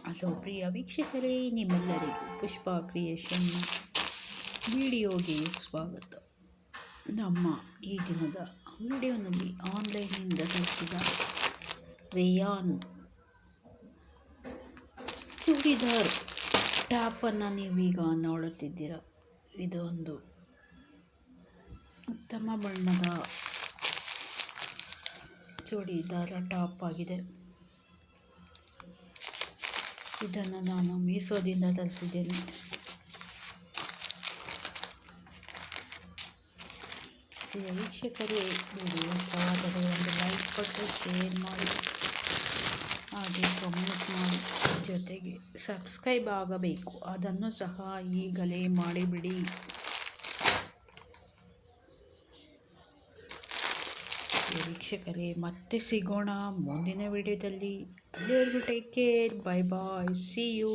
Hello ಪ್ರಿಯ ವೀಕ್ಷಕರೇ, ನಿಮ್ಮೆಲ್ಲರಿಗೂ ಪುಷ್ಪ creation ವಿಡಿಯೋಗೆ ಸ್ವಾಗತ. ನಮ್ಮ ಈ ದಿನದ ವಿಡಿಯೋನಲ್ಲಿ ಆನ್ಲೈನ್ನಿಂದ ತರಿಸಿದ ರೇಯಾನ್ ಚೂಡಿದಾರ್ ಟಾಪನ್ನು ನೀವೀಗ ನೋಡುತ್ತಿದ್ದೀರ. ಇದು ಒಂದು ಉತ್ತಮ ಬಣ್ಣದ ಚೂಡಿದಾರ ಟಾಪ್ ಆಗಿದೆ. ಇದನ್ನು ನಾನು ಮೀಶೋದಿಂದ ತರಿಸಿದ್ದೇನೆ. ಪ್ರಿಯ ವೀಕ್ಷಕರೇ, ವಿಡಿಯೋ ಇಷ್ಟವಾದರೆ ಒಂದು ಲೈಕ್ ಕೊಟ್ಟು ಶೇರ್ ಮಾಡಿ, ಹಾಗೆ ಕಮೆಂಟ್ ಮಾಡಿ, ಜೊತೆಗೆ ಸಬ್ಸ್ಕ್ರೈಬ್ ಆಗಬೇಕು, ಅದನ್ನು ಸಹ ಈಗಲೇ ಮಾಡಿಬಿಡಿ. ವೀಕ್ಷಕರೇ, ಮತ್ತೆ ಸಿಗೋಣ ಮುಂದಿನ ವಿಡಿಯೋದಲ್ಲಿ. ಅಲ್ಲಿವರೆಗೂ take care, bye bye, see you.